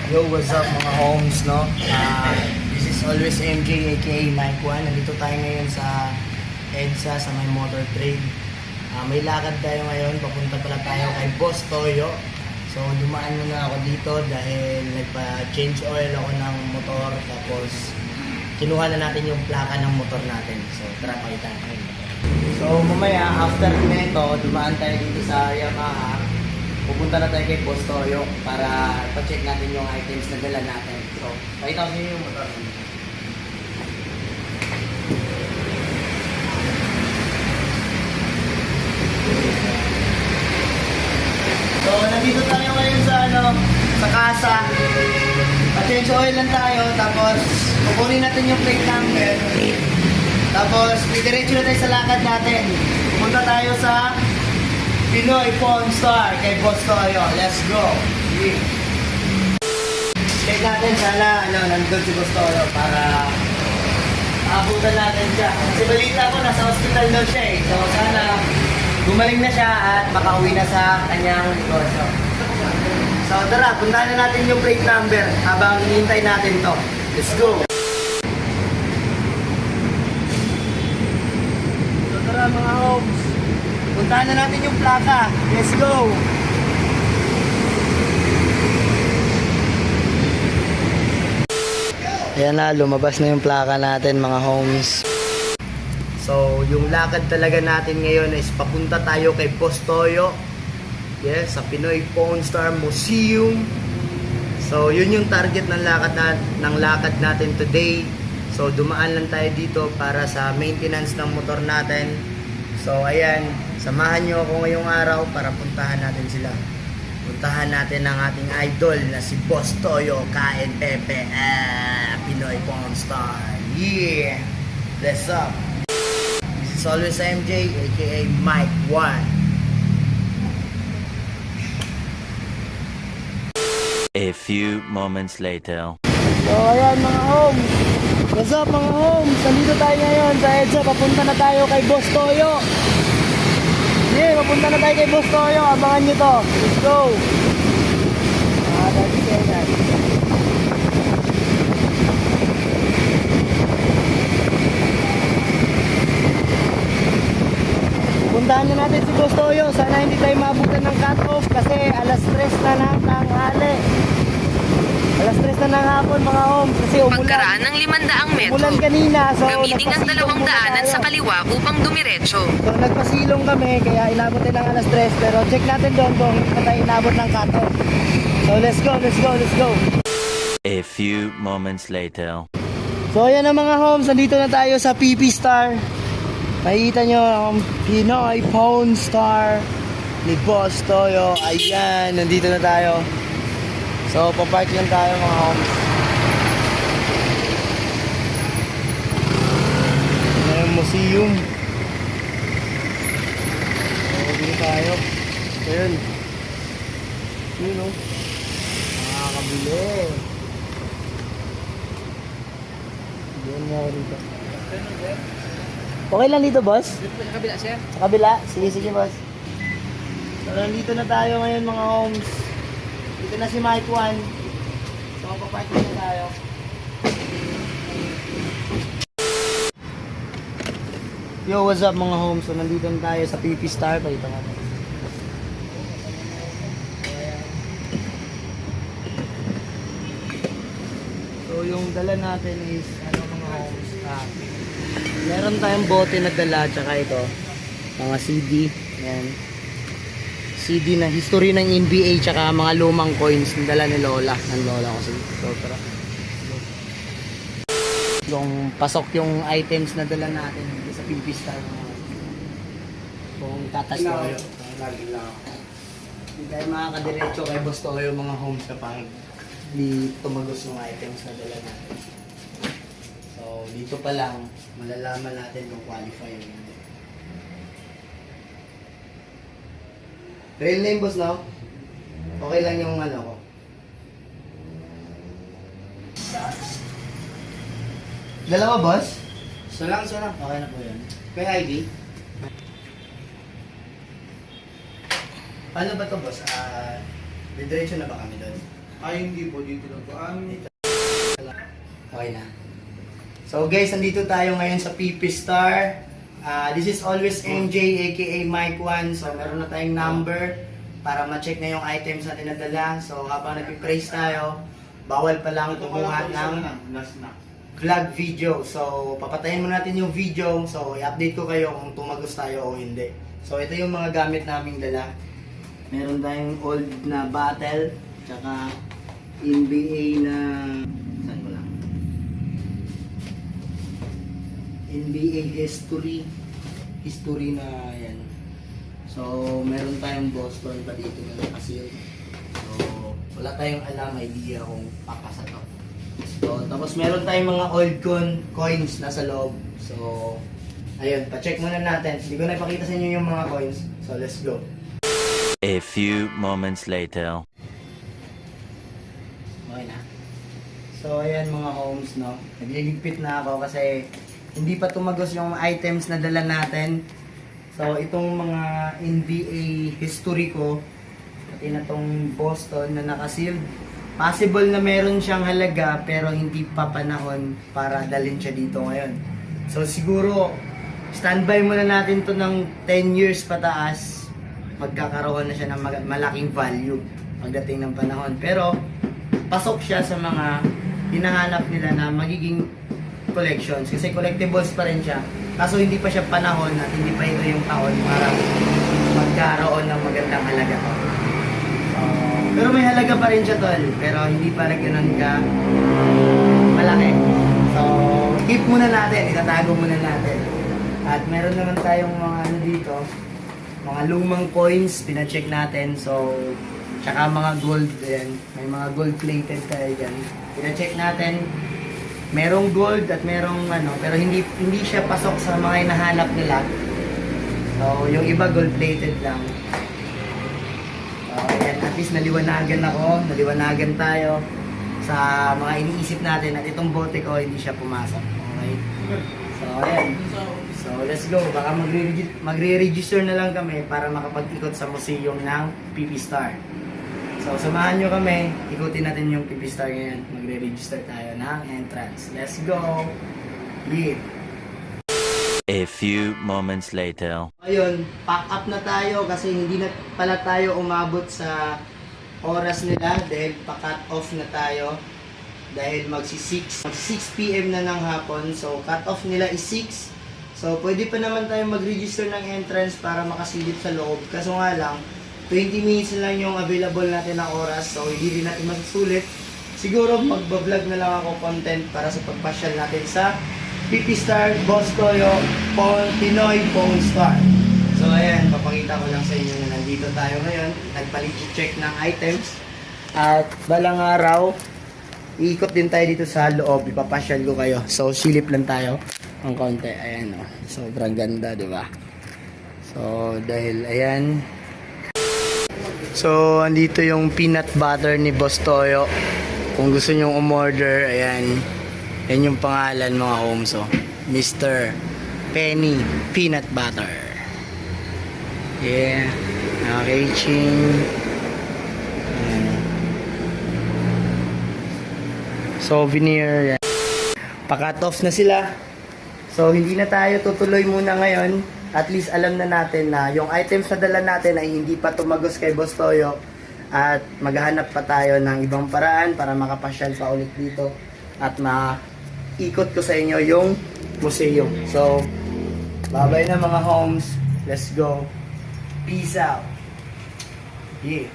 Yo, what's up mga homes, no? This is always MJ aka Mike Juan. Nandito tayo ngayon sa EDSA sa may motor trade. May lakad tayo ngayon, papunta pala tayo kay Boss Toyo. So dumaan muna ako dito dahil nagpa-change oil ako ng motor, tapos kinuha na natin yung plaka ng motor natin. So tara, pakita natin. So mamaya, after nito, dumaan tayo dito sa Yamaha. Pupunta na tayo kay Boss Toyo para pa-check natin yung items na dala natin. So, pakita ko sa inyo yung motor. So, nandito tayo ngayon sa sa kasa. Pa-change oil lang tayo, tapos kukunin natin yung plate number. Tapos, didiretso na tayo sa lakad natin. Pupunta tayo sa Pinoy Pawn Star kay Boss Toyo. Let's go! Yeah. Check natin sana nandun si Boss Toyo para maabutan natin siya. Kasi balita ko nasa hospital daw siya eh. So sana gumaling na siya at makauwi na sa kanyang negosyo. So tara, puntahan na natin yung plate number habang hinihintay natin to. Let's go! So tara mga homes, puntahan na natin yung plaka. Let's go! Ayan na, lumabas na yung plaka natin mga homes. So, yung lakad talaga natin ngayon is papunta tayo kay Boss Toyo. Yes, sa Pinoy Pawn Star Museum. So, yun yung target ng lakad natin today. So, dumaan lang tayo dito para sa maintenance ng motor natin. So, ayan, samahan nyo ako ngayong araw para puntahan natin sila. Puntahan natin ang ating idol na si Boss Toyo, KNPP, Pinoy Pawn Star. Yeah! Bless up! This is always MJ, aka Mike Juan. A few moments later. So, ayan mga homes. What's up mga homes? Nandito tayo ngayon sa EDSA. Papunta na tayo kay Boss Toyo. Yeah, papunta na tayo kay Boss Toyo. Abangan nyo to. Let's go! Puntahan na natin si Boss Toyo. Sana hindi tayo maabutan ng cut-off kasi alas 3 na ng tanghali. Alas 3 na ng hapon mga homes kasi umulan. Pagkaraan ng 500 metro, Umulan kanina. So, gamitin ang dalawang daanan sa kaliwa upang dumiretso. So nagpasilong kami kaya inabot din ng alas 3 pero check natin doon kung hindi pa tayo inabot ng cut-off. So let's go, let's go, let's go. A few moments later. So ayan na mga homes, nandito na tayo sa PP Star. Makikita nyo ang Pinoy Pawn Star ni Boss Toyo. Ayan, nandito na tayo. So papark lang tayo mga homes. Ayan yung museum. So dito tayo. Ayan. Yun o. Nakakabili. Diyan nga ako dito. Okay lang dito, boss? Dito sa kabila, sir. Sa kabila? Sige, sige, boss. So, nandito na tayo ngayon, mga homes. Dito na si Mike Juan. So, papark na tayo. Yo, what's up, mga homes? So, nandito na tayo sa PP Star. Pakita natin. So, yung dala natin is, mga homes, meron tayong bote na dala, tsaka ito, mga CD, yan. CD na history ng NBA, tsaka mga lumang coins na dala ni Lola, ng Lola ko. So, tara. Yung pasok yung items na dala natin dito sa PP Star. Kung tatas tayo. Hindi tayo makakadiretso kay Boss Toyo mga homes kapag di tumagos yung items na dala natin. So, dito pa lang, malalaman natin kung qualify yun. Real name, boss, no? Okay lang yung ko. Dalawa, boss? Isa lang. Okay na po yan. May ID? Paano ba to, boss? Didiretso na ba kami doon? Ay, hindi po. Dito lang po. Okay na. So guys, nandito tayo ngayon sa PP Star. This is always MJ aka Mike 1. So meron na tayong number para ma-check na yung items natin na dala. So habang nagpipraise tayo, bawal pa lang kumuha ng Last na. vlog video. So papatayin mo natin yung video. So i-update ko kayo kung tumagos tayo o hindi. So ito yung mga gamit naming dala. Meron tayong old na battle, tsaka NBA na saan ko lang? NBA history na yan. So meron tayong Boston pa dito na nakasil. So wala tayong alam, idea kung papasa to. So tapos meron tayong mga old coins nasa loob. So ayun, pa-check muna natin. Hindi ko na ipakita sa inyo yung mga coins. So let's go. A few moments later. Okay na. So ayan mga homes, no. Nagliligpit na ako kasi hindi pa tumagos yung items na dala natin. So itong mga NBA history ko, pati na tong Boston na nakasealed, possible na meron siyang halaga pero hindi pa panahon para dalhin siya dito ngayon. So siguro standby muna natin to ng 10 years pataas, magkakaroon na siya ng malaking value pagdating ng panahon. Pero pasok siya sa mga hinahanap nila na magiging collections kasi collectibles pa rin siya. Kaso hindi pa siya panahon at hindi pa ito yung taon para magkaroon ng magandang halaga. Pero may halaga pa rin siya, tol. Pero hindi pa rin ganun ka malaki. So, keep muna natin. Itatago muna natin. At meron naman tayong mga ano dito, mga lumang coins, pina-check natin. So, tsaka mga gold din. May mga gold plated tayo dyan. Pina-check natin. Merong gold at merong ano, pero hindi siya pasok sa mga hinahanap nila. So, yung iba gold plated lang. So, ayan, at least naliwanagan tayo sa mga iniisip natin at itong bote ko hindi siya pumasok. Okay? So, ayan. So, let's go. Baka magre-register na lang kami para makapag-ikot sa museum ng PP Star. So, samahan nyo kami. Ikutin natin yung PP Star ngayon. Magre-register tayo ng entrance. Let's go! Yeah! A few moments later. Ayun, pack up na tayo kasi hindi na pala tayo umabot sa oras nila dahil pa-cut off na tayo. Dahil magsi-6 PM na ng hapon. So, cut off nila is 6. So, pwede pa naman tayo mag-register ng entrance para makasilip sa loob. Kaso nga lang, 20 minutes lang yung available natin na oras, so hindi rin natin masusulit. Siguro magbablog na lang ako content para sa pagpasyal natin sa PP Star, Bostoyo, Pinoy Pawn Star. So ayan, papakita ko lang sa inyo na nandito tayo ngayon. Nagpalit-check ng items. At balang araw, iikot din tayo dito sa loob. Ipapasyal ko kayo. So silip lang tayo ng konti. Ayan o, sobrang ganda, di ba? So dahil ayan, so, andito yung peanut butter ni Boss Toyo. Kung gusto nyong umorder, ayan. Yan yung pangalan mga homes, oh. Mr. Penny Peanut Butter. Yeah. Okay, ching. Souvenir. Yan. Pa-cut off na sila. So, hindi na tayo tutuloy muna ngayon. At least alam na natin na yung items na dala natin ay hindi pa tumagos kay Boss Toyo at maghahanap pa tayo ng ibang paraan para makapasyal pa ulit dito at maikot ko sa inyo yung museum. So, bye-bye na mga homes. Let's go. Peace out. Yeah.